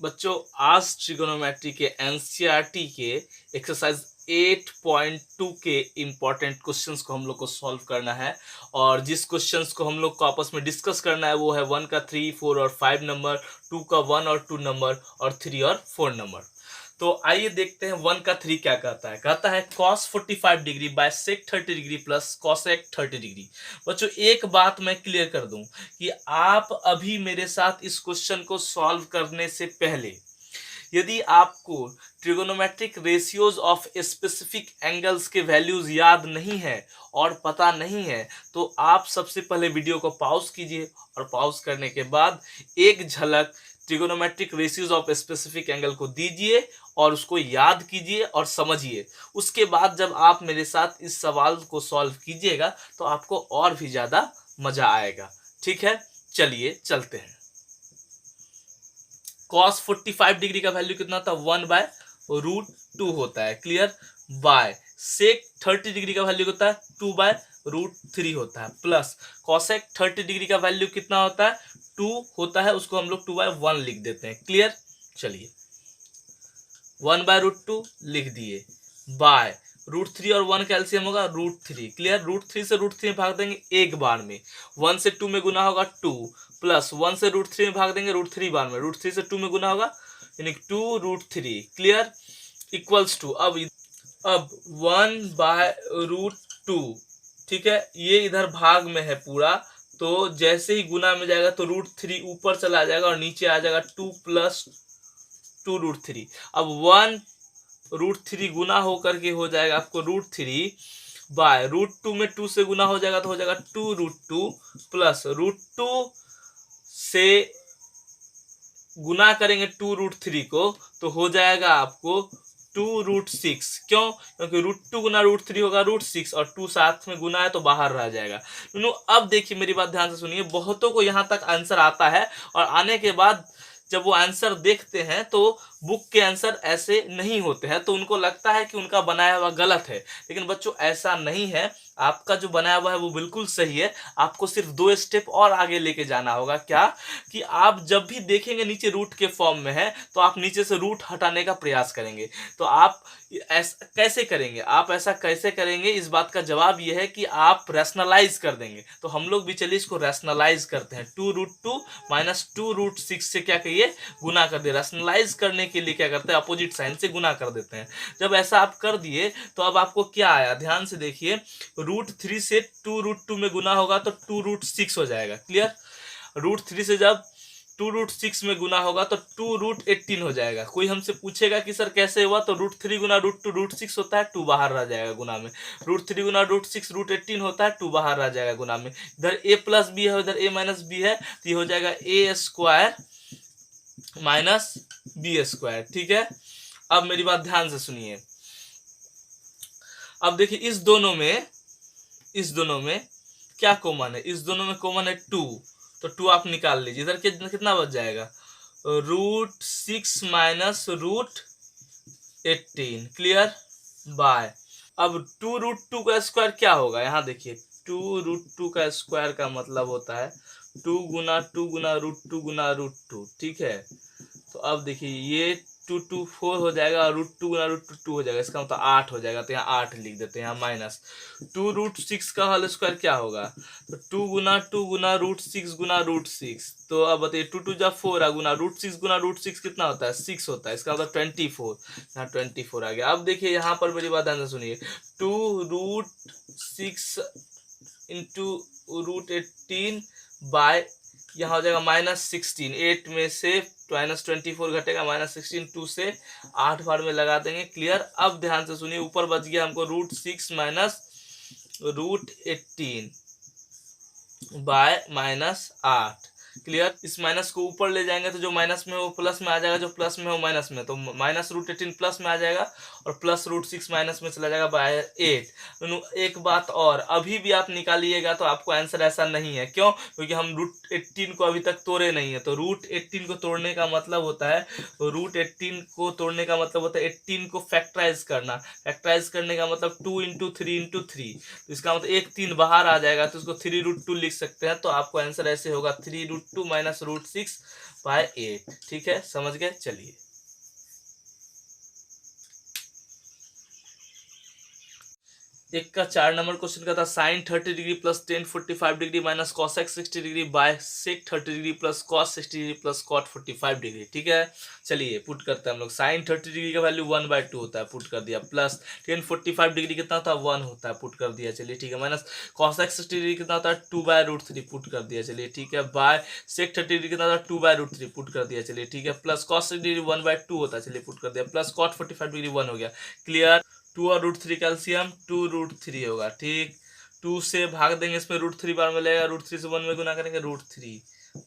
बच्चों आज ट्रिगोनोमेट्री के एनसीईआरटी के एक्सरसाइज 8.2 के इम्पोर्टेंट क्वेश्चंस को हम लोग को सॉल्व करना है। और जिस क्वेश्चंस को हम लोग को आपस में डिस्कस करना है वो है 1 का 3, 4 और 5 नंबर, 2 का 1 और 2 नंबर और 3 और 4 नंबर। तो आइए देखते हैं 1 का 3 क्या कहता है। कहता है cos 45 degree by sec 30 degree plus cosec 30 degree. बच्चों एक बात मैं क्लियर कर दूं कि आप अभी मेरे साथ इस क्वेश्चन को सॉल्व करने से पहले यदि आपको trigonometric ratios of specific angles के वैल्यूज याद नहीं है और पता नहीं है तो आप सबसे पहले वीडियो को पॉज कीजिए और पॉज करने के बाद एक झलक trigonometric ratios of specific angle को दीजिए और उसको याद कीजिए और समझिए। उसके बाद जब आप मेरे साथ इस सवाल को सॉल्व कीजिएगा तो आपको और भी ज़्यादा मज़ा आएगा। ठीक है, चलिए चलते हैं। cos 45 डिग्री का वैल्यू कितना था, 1/√2 होता है। क्लियर। बाय sec 30 डिग्री का वैल्यू होता है 2/√3 होता है। प्लस cosec 30 डिग्री का वैल्यू कितना होता है, 2 होता है। उसको हम लोग 2/1 लिख देते हैं। क्लियर। चलिए 1/√2 लिख दिए। बाय √3 और 1 का एलसीएम होगा √3। क्लियर। √3 से √3 भाग देंगे एक बार में। 1 से 2 में गुना होगा 2 प्लस 1 से √3 में भाग देंगे √3 बार में। √3 से 2 में गुना होगा यानी 2√3। क्लियर। इक्वल्स टू अब 1/√2। ठीक है, ये इधर भाग में है पूरा, तो जैसे ही गुना में जाएगा तो √3 ऊपर चला जाएगा और नीचे आ जाएगा 2 प्लस 2√3। अब 1√3 गुना होकर के हो जाएगा आपको √3 बाय √2 में 2 से गुना हो जाएगा तो हो जाएगा 2√2 प्लस √2 से गुना करेंगे 2√3 को तो हो जाएगा आपको 2√6। क्यों? क्योंकि √2 गुना √3 होगा √6 और 2 साथ में गुना है तो बाहर रह जाएगा। अब देखिए मेरी बात ध्यान से सुनिए। बहुतों को यहाँ तक आंसर आता है और आने के बाद जब वो आंसर देखते हैं तो बुक के आंसर ऐसे नहीं होते हैं, तो उनको लगता है कि उनका बनाया हुआ गलत है। लेकिन बच्चों ऐसा नहीं है, आपका जो बनाया हुआ है वो बिल्कुल सही है। आपको सिर्फ 2 स्टेप और आगे लेके जाना होगा। क्या कि आप जब भी देखेंगे नीचे रूट के फॉर्म में है तो आप नीचे से रूट हटाने का प्रयास करेंगे। तो आप ऐसा कैसे करेंगे, आप ऐसा कैसे करेंगे, इस बात का जवाब यह है कि आप रैशनलाइज कर देंगे। तो हम लोग भी चलिए इसको रैशनलाइज करते हैं। 2√2 माइनस 2√6 से क्या करिए, गुना कर दिए। रैशनलाइज करने के लिए क्या करते हैं, अपोजिट साइन से गुना कर देते हैं। जब ऐसा आप कर दिए तो अब आपको क्या आया, ध्यान से देखिए। √3 से 2√2 में गुना होगा तो 2√6 हो जाएगा। क्लियर। √3 से जब 2√6 में गुना होगा तो 2√18 हो जाएगा। कोई हमसे पूछेगा कि सर कैसे हुआ, तो √3 गुना √2 √6 होता है, 2 बाहर रह जाएगा गुना में। √3 गुना √6 √18 होता है, 2 बाहर रह जाएगा गुना में। इधर a प्लस बी है, उधर a माइनस बी है, तो ये हो जाएगा a² माइनस b²। ठीक है। अब मेरी बात ध्यान से सुनिए। अब देखिए इस दोनों में क्या कॉमन है, इस दोनों में कॉमन है 2, तो 2 आप निकाल लीजिए। इधर कितना बच जाएगा, √6 माइनस √18। क्लियर। बाय अब 2√2 का स्क्वायर क्या होगा, यहाँ देखिए 2√2 का स्क्वायर का मतलब होता है 2 गुना 2 गुना √2 गुना √2। ठीक है। तो अब देखिए ये 2 2 4 हो जाएगा और √2 गुना √2 2 हो जाएगा, इसका मतलब 8 हो जाएगा। तो यहाँ 8 लिख देते हैं, यहाँ माइनस 2√6 का होल स्क्वायर क्या होगा, तो 2 गुना √6 गुना √6। तो अब बताइए 2 2 जब 4 गुना √6 गुना √6 कितना होता है, 6 होता है। इसका मतलब 24, यहाँ 24 आ गया। अब देखिए यहाँ पर मेरी बात ध्यान से सुनिए। 2√6 इंटू √18 बाय यहाँ हो जाएगा -16। 8 में से -24 घटेगा, -16 2 से 8 बार में लगा देंगे। क्लियर। अब ध्यान से सुनिए, ऊपर बच गया हमको √6 माइनस √18 बाय -8। क्लियर। इस माइनस को ऊपर ले जाएंगे तो जो माइनस में वो प्लस में आ जाएगा, जो प्लस में वो माइनस में, तो माइनस √18 प्लस में आ जाएगा और प्लस √6 माइनस में चला जाएगा बाय 8। एक बात और, अभी भी आप निकालिएगा तो आपको आंसर ऐसा नहीं है। क्यों? क्योंकि हम √18 को अभी तक तोड़े नहीं है। तो √18 को तोड़ने का मतलब होता है, √18 को तोड़ने का मतलब होता है 18 को फैक्टराइज करना। फैक्टराइज करने का मतलब 2 × 3 × 3, तो इसका मतलब एक 3 बाहर आ जाएगा, तो उसको 3√2 लिख सकते हैं। तो आपको आंसर ऐसे होगा 3√2 √2 माइनस √6/8। ठीक है, समझ गए? चलिए एक का 4 नंबर क्वेश्चन का था sine 30 degree plus tan 45 degree minus cosec 60 degree by sec 30 degree plus cos 60 degree plus cot 45 degree. ठीक है, चलिए पुट करते हैं हम लोग। साइन 30 डिग्री का वैल्यू 1/2 होता है, पुट कर दिया। प्लस टेन 45 डिग्री कितना होता है 1 होता है, पुट कर दिया। चलिए ठीक है, माइनस कॉसेक 60 डिग्री कितना होता है 2/√3, पुट कर दिया। चलिए ठीक है, बाय सेक 30 डिग्री कितना होता है 2/√3, पुट कर दिया। चलिए ठीक है, प्लस कॉस 60 डिग्री 1/2 होता है, चलिए पुट कर दिया। प्लस कॉट 45 डिग्री 1 हो गया। क्लियर? 2 और √3 कैल्सियम 2√3 होगा। ठीक, 2 से भाग देंगे, इसमें √3 बार मिलेगा, √3 से 1 में गुना करेंगे √3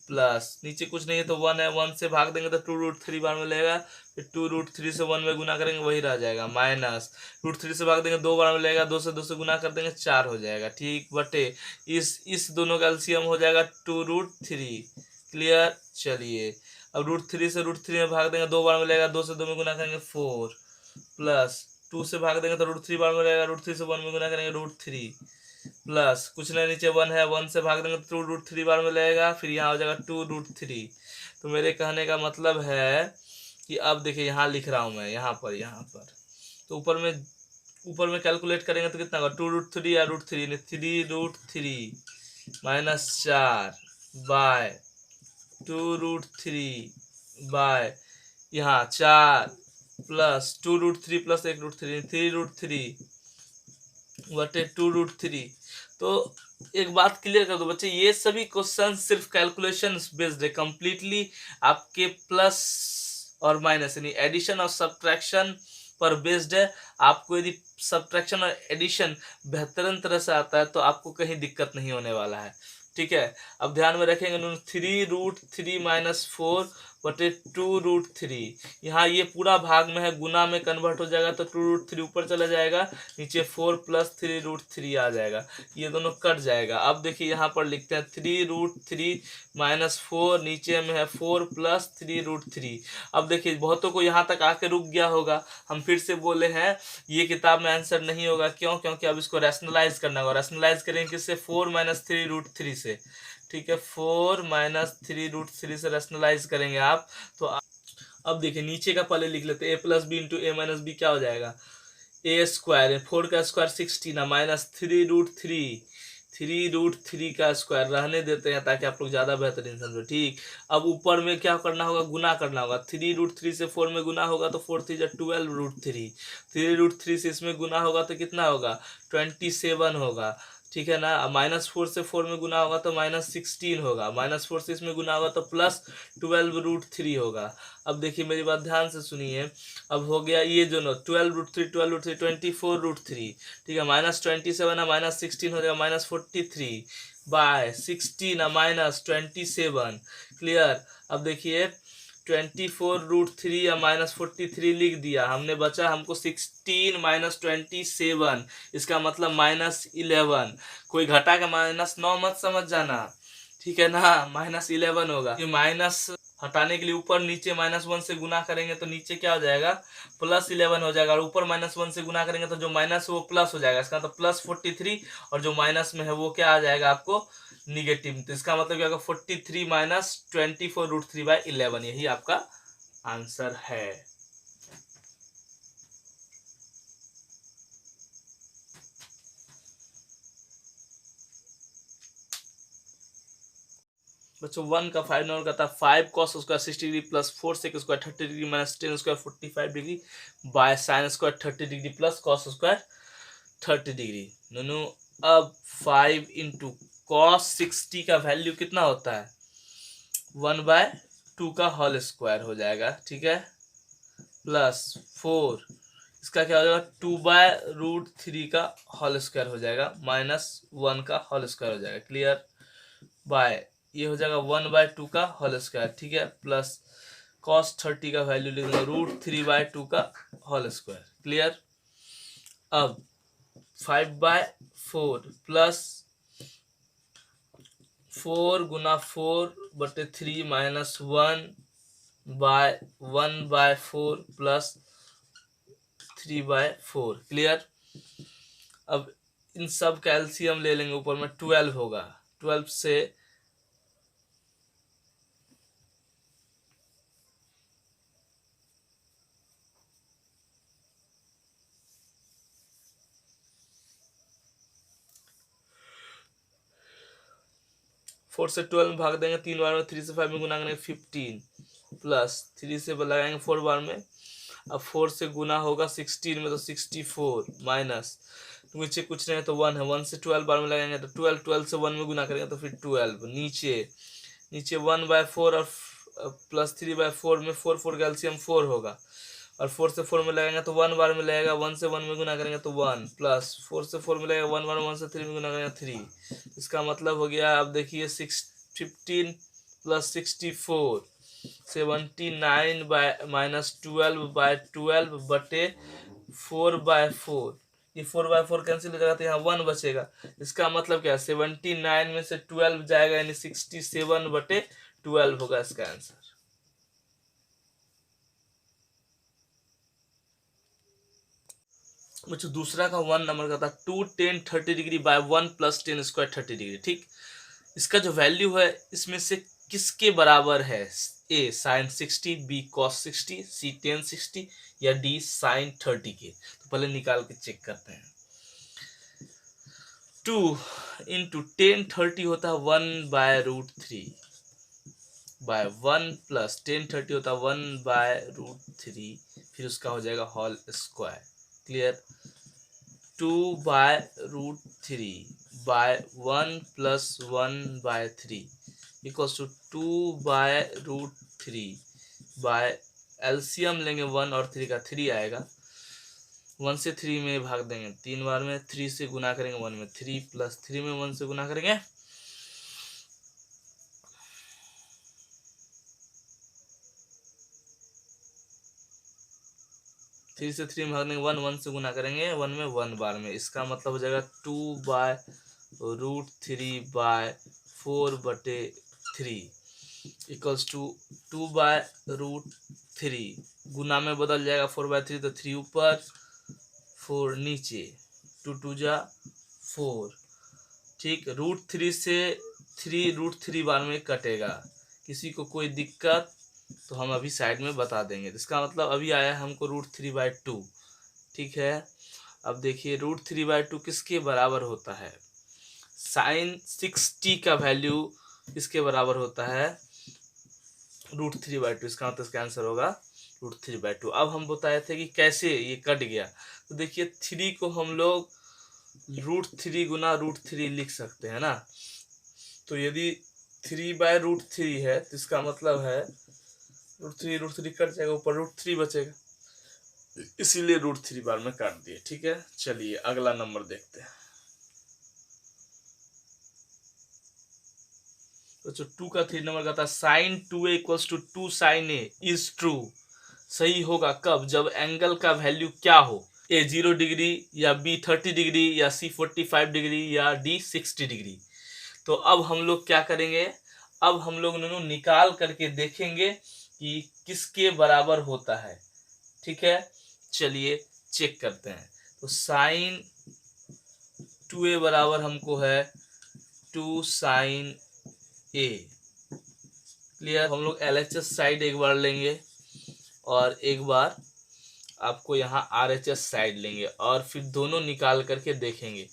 प्लस नीचे कुछ नहीं है तो 1 है, 1 से भाग देंगे तो 2√3 बार मिलेगा, फिर 2√3 से 1 में गुना करेंगे वही रह जाएगा, माइनस √3 से भाग देंगे 2 बार मिलेगा, 2 से 2 से गुना कर देंगे 4 हो जाएगा। ठीक, बटे इस दोनों का एलसीएम हो जाएगा 2√3। क्लियर? चलिए अब √3 से √3 में भाग देंगे 2 बार मिलेगा, 2 से 2 में गुना करेंगे 4 प्लस 2 से भाग देंगे तो √3 बार में रहेगा, √3 से 1 में गुना करेंगे √3 प्लस कुछ नहीं, नीचे 1 है, 1 से भाग देंगे तो √3 बार में रहेगा, फिर यहाँ हो जाएगा 2√3। तो मेरे कहने का मतलब है कि अब देखिए यहाँ लिख रहा हूँ मैं, यहाँ पर तो ऊपर में कैलकुलेट करेंगे तो कितना होगा 2√3 या √3 3√3 माइनस 4 बाय 2√3 बाय यहाँ 4 प्लस 2√3 प्लस 1√3 3√3 बटे 2√3। तो एक बात क्लियर कर दो बच्चे, ये सभी क्वेश्चन सिर्फ कैलकुलेशन बेस्ड है, कंप्लीटली आपके प्लस और माइनस यानी एडिशन और सब्ट्रैक्शन पर बेस्ड है। आपको यदि सब्ट्रैक्शन और एडिशन बेहतरीन तरह से आता है तो आपको कहीं दिक्कत नहीं होने वाला है। ठीक है, अब ध्यान में रखेंगे 3√3 माइनस 4 बटे 2√3, यहाँ ये पूरा भाग में है, गुना में कन्वर्ट हो जाएगा तो 2√3 ऊपर चला जाएगा, नीचे 4 प्लस 3√3 आ जाएगा, ये दोनों कट जाएगा। अब देखिए यहाँ पर लिखते हैं 3√3 माइनस 4, नीचे में है 4 प्लस 3√3। अब देखिए बहुतों को यहाँ तक आके रुक गया होगा, हम फिर से बोले हैं ये किताब में आंसर नहीं होगा। क्यों? क्योंकि अब इसको रैशनलाइज करना होगा। रैशनलाइज करेंगे किससे? 4 माइनस 3√3 से। ठीक है, 4 माइनस 3√3 से रैशनलाइज करेंगे आप तो अब देखिए नीचे का पहले लिख लेते हैं, a plus B into A minus B क्या हो जाएगा ए स्क्वायर, 4 का स्क्वायर 16 माइनस 3√3 का स्क्वायर रहने देते हैं ताकि आप लोग ज्यादा बेहतरीन समझो। ठीक, अब ऊपर में क्या करना होगा? गुना करना होगा। 3√3 से 4 में गुना होगा तो 4 3 12√3, 3√3 से इसमें गुना होगा तो कितना होगा 27 होगा। ठीक है ना, माइनस 4 से 4 में गुना होगा तो माइनस 16 होगा, माइनस 4 से इसमें गुना होगा तो प्लस 12√3 होगा। अब देखिए मेरी बात ध्यान से सुनिए, अब हो गया ये जो 12√3 24√3, ठीक है, माइनस 27 है, माइनस 16 हो जाएगा माइनस 43 बाय 16 है माइनस 27। क्लियर? अब देखिए 24√3 या माइनस 43 लिख दिया हमने, बचा हमको 16 माइनस 27, इसका मतलब माइनस 11। कोई घटा के माइनस 9 मत समझ जाना, ठीक है ना, माइनस 11 होगा। ये माइनस हटाने के लिए ऊपर नीचे -1 से गुना करेंगे तो नीचे क्या हो जाएगा प्लस 11 हो जाएगा, और ऊपर -1 से गुना करेंगे तो जो माइनस वो प्लस हो जाएगा, इसका तो प्लस 43, और जो माइनस में है वो क्या आ जाएगा आपको निगेटिव। तो इसका मतलब क्या होगा 43 माइनस 24√3/11, यही आपका आंसर है। बच्चों 1 का 5 नंबर का था 5 cos square 60 degree plus 4 sec square 30 degree minus 10 square 45 degree by sine square 30 degree plus cos square 30 degree. दोनों अब 5 इंटू कॉस 60 का वैल्यू कितना होता है 1/2 का होल स्क्वायर हो जाएगा, ठीक है, प्लस 4 इसका क्या हो जाएगा 2/√3 का होल स्क्वायर हो जाएगा माइनस 1 का होल स्क्वायर हो जाएगा। क्लियर? बाय ये हो जाएगा 1/2 का होल स्क्वायर, ठीक है, प्लस cos 30 का वैल्यू लिख देंगे √3/2 का होल स्क्वायर। क्लियर? अब 5/4 प्लस 4 गुना 4/3 माइनस 1/4 प्लस 3/4। क्लियर? अब इन सब का एलसीएम ले लेंगे, ऊपर में 12 होगा, 12 से 4 से 12 में भाग देंगे 3 बार में, 3 से 5 में गुना करेंगे 15 प्लस 3 से लगाएंगे 4 बार में, अब 4 से गुना होगा 16 में तो 64 माइनस नीचे कुछ नहीं है तो 1 है, 1 से 12 बार में लगाएंगे तो 12, 12 से 1 में गुना करेंगे तो फिर 12, नीचे 1/4 और प्लस 3/4 में 4 4 का एलसीएम 4 होगा, और 4 से 4 में लगाएंगे तो 1 बार में लगेगा, 1 से 1 में गुना करेंगे तो 1 प्लस 4 से 4 में लगेगा 1 बार, 1 से 3 में गुना करेंगे 3। इसका मतलब हो गया, अब देखिए 15 प्लस 64 79 बाय माइनस 12/12 बटे 4/4, ये 4/4 कैंसिल हो जाएगा तो यहाँ 1 बचेगा। इसका मतलब क्या है, 79 में से 12 जाएगा यानी 67/12 होगा इसका आंसर। मुझे दूसरा का 1 नंबर का था 2 10 30 degree by 1 plus 10 square 30 degree. ठीक, इसका जो वैल्यू है इसमें से किसके बराबर है, ए साइन 60, बी कॉस 60, सी टेन 60 या डी साइन 30 के। तो पहले निकाल के चेक करते हैं। 2 इंटू 10 30 होता है 1/√3 बाय 1 प्लस 10 30 होता है 1/√3, फिर उसका हो जाएगा whole square. Clear, 2/√3 by 1 plus 1/3 equals to 2/√3 by LCM लेंगे 1 और 3 का 3 आएगा, 1 से 3 में भाग देंगे 3 बार में, 3 से गुना करेंगे 1 में 3 प्लस 3 में 1 से गुना करेंगे 3 से 3 में भाग देंगे 1, 1 से गुना करेंगे 1 में 1 बार में। इसका मतलब हो जाएगा 2/√3/4/3 इक्वल्स टू 2/√3 गुना में बदल जाएगा 4/3 तो 3 ऊपर 4 नीचे, 2 2 जा 4। ठीक, √3 से 3 √3 बार में कटेगा। किसी को कोई दिक्कत तो हम अभी साइड में बता देंगे। इसका मतलब अभी आया है हमको √3/2। ठीक है, अब देखिए √3/2 किसके बराबर होता है, साइन 60 का वैल्यू किसके बराबर होता है, √3/2। इसका मतलब इसका आंसर होगा √3/2। अब हम बताए थे कि कैसे ये कट गया, तो देखिए 3 को हम लोग √3 गुना √3 लिख सकते हैं ना। तो यदि 3/√3 है तो इसका मतलब है √3 कट जाएगा, ऊपर √3 बचेगा, इसीलिए √3 बार में काट दिए। ठीक है, चलिए अगला नंबर देखते हैं। तो जो 2 का 3 नंबर का था sine 2a equals to 2 sine A is true. सही होगा कब, जब एंगल का वैल्यू क्या हो, ए 0 डिग्री या बी 30 डिग्री या सी 45 डिग्री या डी 60 डिग्री। तो अब हम लोग क्या करेंगे, अब हम लोग दोनों निकाल करके देखेंगे कि किसके बराबर होता है। ठीक है, चलिए चेक करते हैं। तो साइन 2a बराबर हमको है 2 साइन ए। क्लियर, हम लोग LHS साइड एक बार लेंगे और एक बार आपको यहाँ RHS साइड लेंगे और फिर दोनों निकाल करके देखेंगे।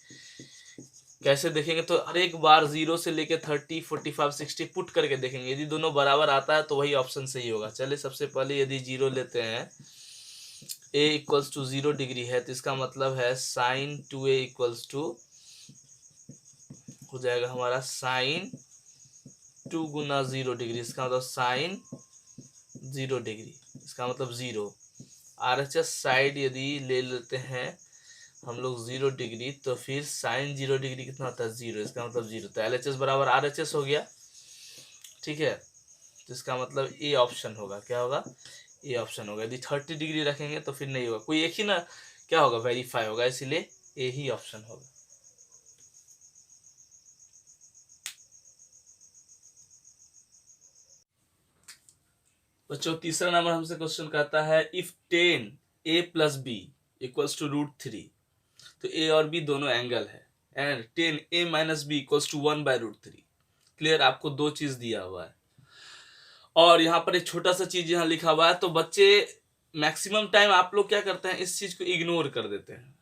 कैसे देखेंगे, तो हर एक बार 0 से लेके 30 45 60 पुट करके देखेंगे। यदि दोनों बराबर आता है तो वही ऑप्शन सही होगा। चलिए सबसे पहले यदि 0 लेते हैं, a इक्वल्स टू 0 डिग्री है तो इसका मतलब है साइन 2a इक्वल्स टू हो जाएगा हमारा साइन 2 गुना 0 डिग्री, इसका मतलब साइन 0 डिग्री, इसका मतलब 0। RHS साइड यदि ले लेते हैं हम लोग 0 डिग्री तो फिर साइन 0 डिग्री कितना होता है 0, इसका मतलब 0। तो LHS बराबर RHS हो गया। ठीक है, तो इसका मतलब ए ऑप्शन होगा। क्या होगा, ए ऑप्शन होगा। यदि 30 डिग्री रखेंगे तो फिर नहीं होगा, कोई एक ही ना क्या होगा वेरीफाई होगा, इसीलिए ए ही ऑप्शन होगा। बच्चों तीसरा नंबर हमसे क्वेश्चन कहता है if 10a plus B equals to √3, तो ए और बी दोनों एंगल है, and 10a minus B equals to 1/√3। Clear, आपको दो चीज दिया हुआ है और यहाँ पर एक छोटा सा चीज यहाँ लिखा हुआ है। तो बच्चे मैक्सिमम टाइम आप लोग क्या करते हैं, इस चीज को इग्नोर कर देते हैं।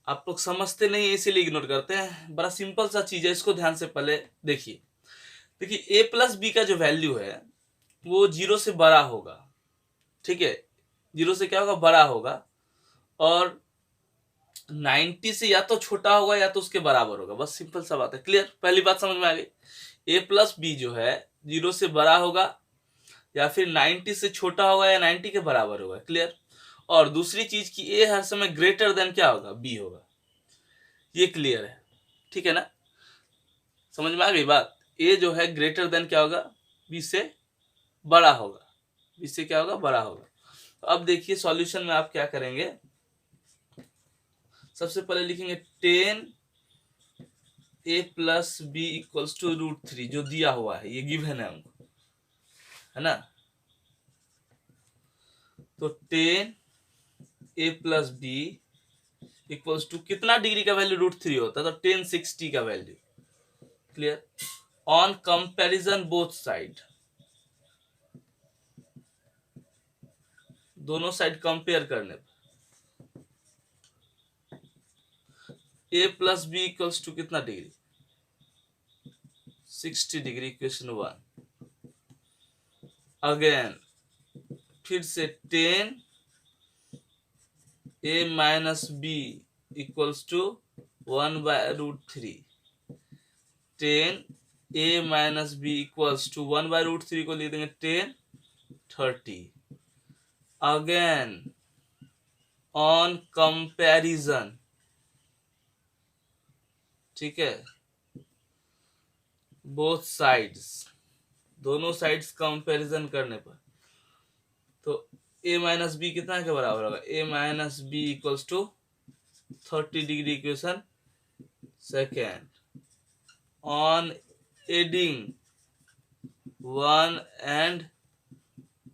आप लोग समझते नहीं है इसीलिए इग्नोर करते हैं। बड़ा सिंपल सा चीज है, इसको ध्यान से पहले देखिए। देखिए a प्लस बी का जो वैल्यू है वो 0 से बड़ा होगा, ठीक है, 0 से क्या होगा, बड़ा होगा, और 90 से या तो छोटा होगा या तो उसके बराबर होगा, बस सिंपल सा बात है। क्लियर, पहली बात समझ में आ गई। a प्लस बी जो है 0 से बड़ा होगा या फिर 90 से छोटा होगा या 90 के बराबर होगा। क्लियर। और दूसरी चीज की a हर समय ग्रेटर देन क्या होगा, b होगा। ये क्लियर है, ठीक है ना, समझ में आ गई बात। a जो है ग्रेटर देन क्या होगा, b से बड़ा होगा, b से क्या होगा, बड़ा होगा। तो अब देखिए सॉल्यूशन में आप क्या करेंगे, सबसे पहले लिखेंगे 10 a plus B equals to √3, जो दिया हुआ है, ये गिवन है हमको, है ना। तो 10 a plus B equals to कितना डिग्री का वैल्यू, √3 होता है, तो 1060 का value. Clear. On comparison both side, दोनों साइड कंपेयर करने पर a plus B equals to कितना डिग्री, 60 डिग्री, इक्वेशन 1। अगेन फिर से 10 a minus B equals to 1/√3, 10 a minus B equals to 1/√3 को लिख देंगे 1030। अगेन ऑन कंपैरिजन, ठीक है, बोथ साइड्स, दोनों साइड्स कंपैरिजन करने पर, तो a माइनस बी कितना के बराबर होगा, a minus B equals to 30 degree, equation second. On adding 1 and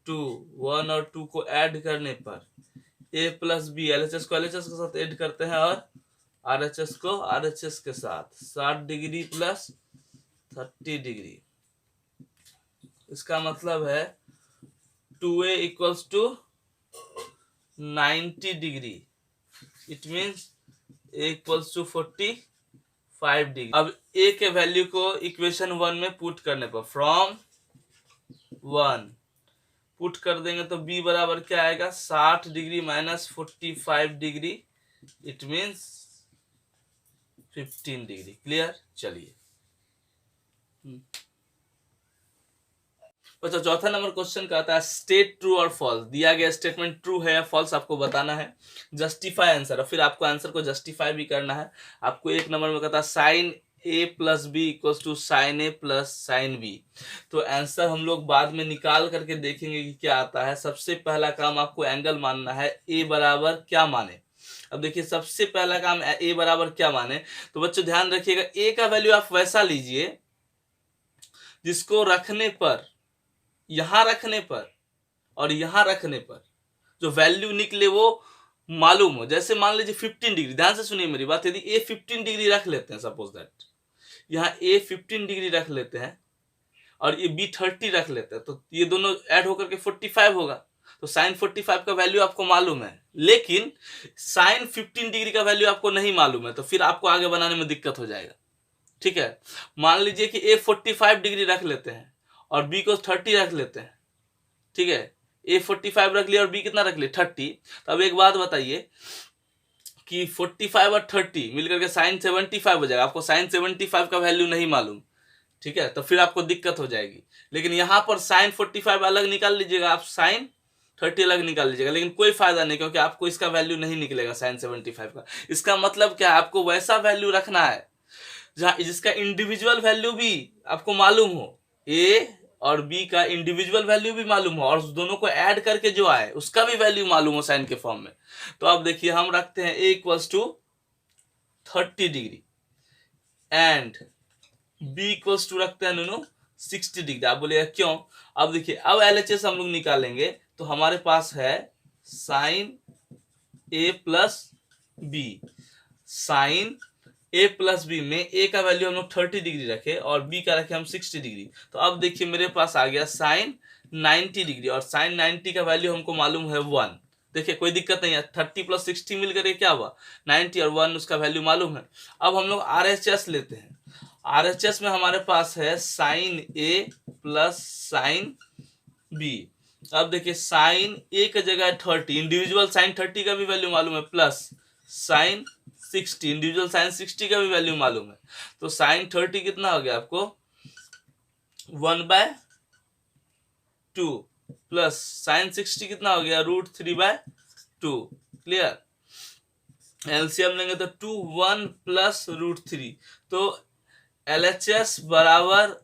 2, 1 और 2 को ऐड करने पर a प्लस बी, LHS को LHS के साथ ऐड करते हैं और RHS को RHS के साथ, 60 डिग्री प्लस 30 डिग्री, इसका मतलब है 2a equals to 90 degree, it means a equals to 45 degree. अब a के वैल्यू को इक्वेशन 1 में पुट करने पर, फ्रॉम 1 पुट कर देंगे तो b बराबर क्या आएगा, 60 degree minus 45 degree, it means 15 degree. Clear. चलिए बच्चों चौथा नंबर क्वेश्चन का आता है स्टेट ट्रू और फॉल्स। दिया गया स्टेटमेंट ट्रू है या फॉल्स आपको बताना है, जस्टिफाई आंसर, और फिर आपको आंसर को जस्टिफाई भी करना है। आपको एक नंबर में कहता है sine a plus B equals to sine a plus sine B. तो आंसर हम लोग बाद में निकाल करके देखेंगे कि क्या आता है। सबसे पहला काम आपको एंगल मानना है, a बराबर क्या माने। अब देखिए सबसे पहला काम a बराबर क्या माने, तो बच्चों ध्यान रखिएगा a का वैल्यू आप वैसा लीजिए जिसको रखने पर, यहां रखने पर और यहां रखने पर जो वैल्यू निकले वो मालूम हो। जैसे मान लीजिए 15 डिग्री, ध्यान से सुनिए मेरी बात, यदि a 15 डिग्री रख लेते हैं, सपोज दैट यहाँ a 15 डिग्री रख लेते हैं और ये b 30 रख लेते हैं, तो ये दोनों ऐड होकर के 45 होगा। तो साइन 45 का वैल्यू आपको मालूम है, लेकिन साइन 15 डिग्री का वैल्यू आपको नहीं मालूम है, तो फिर आपको आगे बनाने में दिक्कत हो जाएगा। ठीक है, मान लीजिए कि a 45 डिग्री रख लेते हैं और b को 30 रख लेते हैं। ठीक है, a 45 रख लिया और b कितना रख लिया, 30। तो अब एक बात बताइए कि 45 और 30 मिलकर के साइन 75 हो जाएगा। आपको साइन 75 का वैल्यू नहीं मालूम, ठीक है, तो फिर आपको दिक्कत हो जाएगी। लेकिन यहां पर साइन 45 अलग निकाल लीजिएगा, आप साइन 30 अलग निकाल लीजिएगा, लेकिन कोई फायदा नहीं, क्योंकि आपको इसका वैल्यू नहीं निकलेगा साइन 75 का। इसका मतलब क्या है, आपको वैसा वैल्यू रखना है जहां जिसका इंडिविजुअल वैल्यू भी आपको मालूम हो, a और b का इंडिविजुअल वैल्यू भी मालूम हो और दोनों को ऐड करके जो आए उसका भी वैल्यू मालूम हो साइन के फॉर्म में। तो अब देखिए हम रखते हैं a equals to 30 degree and b equals to रखते हैं दोनों 60 डिग्री। आप बोलिएगा क्यों। अब देखिए अब LHS हम लोग निकालेंगे तो हमारे पास है sine a plus B. Sine a plus B में a का वैल्यू हम लोग 30 डिग्री रखे और b का रखे हम 60 डिग्री। तो अब देखिए मेरे पास आ गया साइन 90 डिग्री और साइन 90 का वैल्यू हमको मालूम है 1। देखिए कोई दिक्कत नहीं है, 30 प्लस 60 मिलकर क्या हुआ 90 और 1 उसका वैल्यू मालूम है। अब हम लोग RHS लेते हैं। RHS में हमारे पास है साइन ए प्लस साइन बी। अब देखिए साइन ए का जगह 30, इंडिविजुअल साइन 30 का भी वैल्यू मालूम है, प्लस साइन 60, इंडिविजुअल साइन 60 का भी वैल्यू मालूम है। तो साइन 30 कितना हो गया आपको 1/2 प्लस साइन 60 कितना हो गया √3/2। क्लियर। एलसीएम लेंगे तो 2 1 प्लस √3। तो LHS बराबर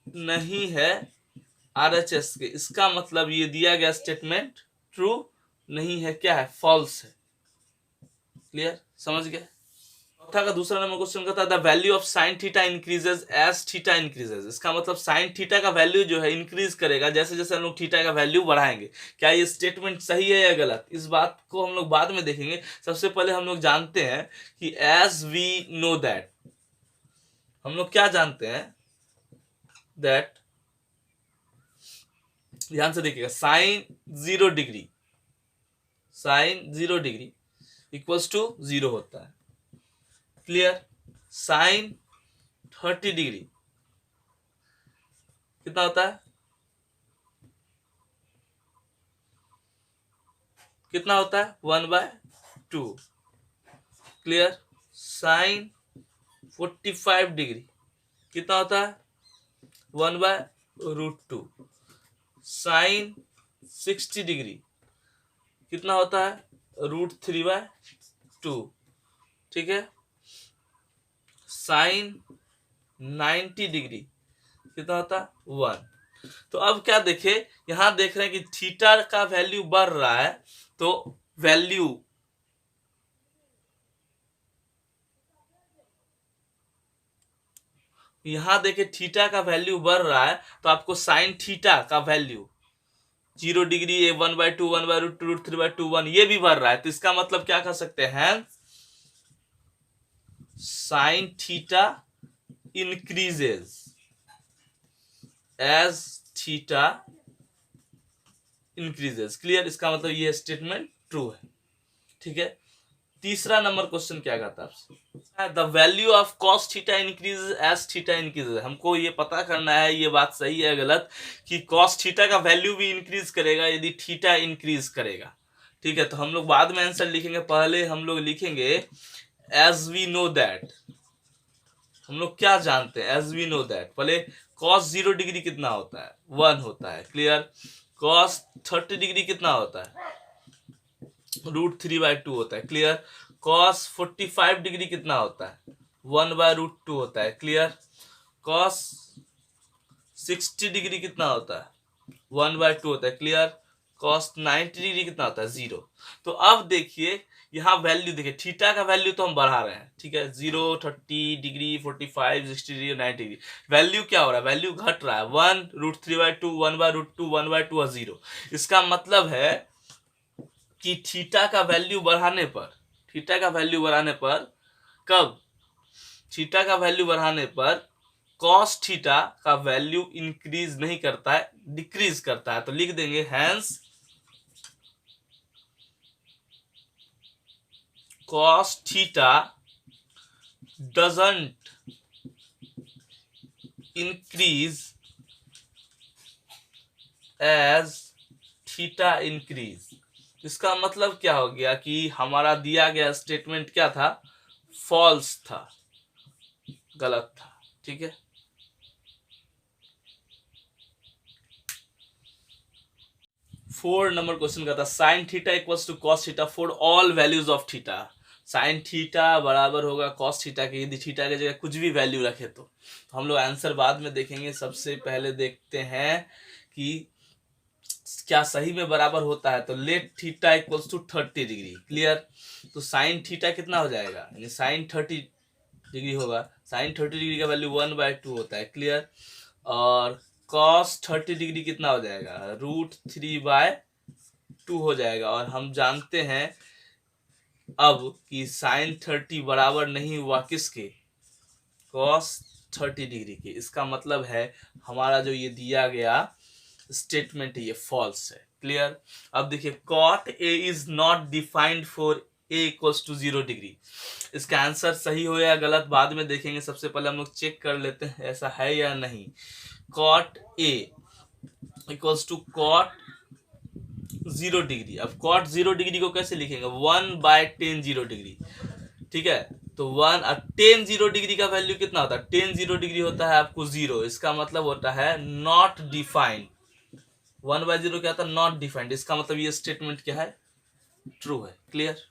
नहीं है RHS के, इसका मतलब ये दिया गया स्टेटमेंट ट्रू नहीं है, क्या है, फॉल्स है। क्लियर, समझ गए। चौथा का दूसरा नंबर क्वेश्चन का था the value of sine theta increases as theta increases. इसका मतलब साइन थीटा का वैल्यू जो है इंक्रीज करेगा जैसे जैसे हम लोग थीटा का वैल्यू बढ़ाएंगे। क्या ये स्टेटमेंट सही है या गलत, इस बात को हम लोग बाद में देखेंगे। सबसे पहले हम लोग जानते हैं कि एज वी नो दैट, हम लोग क्या जानते हैं दैट, ध्यान से देखिएगा, sine 0 degree, sine 0 degree equals to 0 होता है। क्लियर। साइन 30 डिग्री कितना होता है, कितना होता है 1/2। क्लियर। साइन 45 डिग्री कितना होता है 1/√2। साइन 60 डिग्री कितना होता है √3/2। ठीक है। साइन 90 डिग्री कितना होता है 1। तो अब क्या देखे, यहां देख रहे हैं कि थीटा का वैल्यू बढ़ रहा है, तो वैल्यू यहां देखे थीटा का वैल्यू बढ़ रहा है, तो आपको साइन थीटा का वैल्यू 0 डिग्री 1/2 1/√2 √3/2 1 ये भी बढ़ रहा है। तो इसका मतलब क्या कर सकते हैं, sine theta increases as theta increases. Clear. इसका मतलब ये स्टेटमेंट ट्रू है। ठीक है। तीसरा नंबर क्वेश्चन क्या कहता है, the value of cos theta increase as theta increase. हमको ये पता करना है ये बात सही है गलत, कि कॉस थीटा का वैल्यू भी इंक्रीज करेगा यदि थीटा इंक्रीज करेगा। ठीक है। तो हम लोग बाद में आंसर लिखेंगे, पहले हम लोग लिखेंगे एज वी नो दैट। हम लोग क्या जानते हैं, एज वी नो दैट, पहले कॉस 0 डिग्री कितना होता है 1 होता है। क्लियर। कॉस 30 डिग्री कितना होता है √3/2 होता है। क्लियर। कॉस 45 डिग्री कितना होता है 1/√2 होता है। क्लियर। कॉस 60 डिग्री कितना होता है 1/2 होता है। क्लियर। कॉस 90 डिग्री कितना होता है 0। तो अब देखिए यहाँ वैल्यू देखिए, थीटा का वैल्यू तो हम बढ़ा रहे हैं, ठीक है, 0 30 डिग्री 45 60 डिग्री 90 डिग्री, वैल्यू क्या हो रहा है, वैल्यू घट रहा है 1 √3/2 1/√2 1/2 और 0। इसका मतलब है कि थीटा का वैल्यू बढ़ाने पर, थीटा का वैल्यू बढ़ाने पर, कब, थीटा का वैल्यू बढ़ाने पर कॉस थीटा का वैल्यू इंक्रीज नहीं करता है, डिक्रीज करता है। तो लिख देंगे hence cos theta doesn't increase as theta increase। इसका मतलब क्या हो गया कि हमारा दिया गया स्टेटमेंट क्या था, फॉल्स था, गलत था। ठीक है। 4 नंबर क्वेश्चन का था sine theta equals to cos theta for all values of theta. Sine theta बराबर होगा कॉस थीटा के यदि थीटा की जगह कुछ भी वैल्यू रखे तो हम लोग आंसर बाद में देखेंगे। सबसे पहले देखते हैं कि क्या सही में बराबर होता है। तो let theta equals to 30 degree. Clear. तो साइन थीटा कितना हो जाएगा, यानी साइन 30 डिग्री होगा, साइन 30 डिग्री का वैल्यू 1/2 होता है। क्लियर। और कॉस 30 डिग्री कितना हो जाएगा √3/2 हो जाएगा। और हम जानते हैं अब कि साइन 30 बराबर नहीं हुआ किसके, कॉस 30 डिग्री के। इसका मतलब है हमारा जो ये दिया गया स्टेटमेंट है ये फॉल्स है। क्लियर। अब देखिए cot A is not defined for A equals to 0 degree. इसका आंसर सही हो या गलत बाद में देखेंगे, सबसे पहले हम लोग चेक कर लेते हैं ऐसा है या नहीं। Cot A equals to cot 0 degree. अब कॉट 0 डिग्री को कैसे लिखेंगे, 1/10 0 डिग्री, ठीक है। तो 10 0 डिग्री का वैल्यू कितना होता है, 10 0 डिग्री होता है आपको 0, इसका मतलब होता है नॉट डिफाइंड। 1/0 क्या होता है, नॉट डिफाइंड, इसका मतलब ये स्टेटमेंट क्या है, ट्रू है। क्लियर।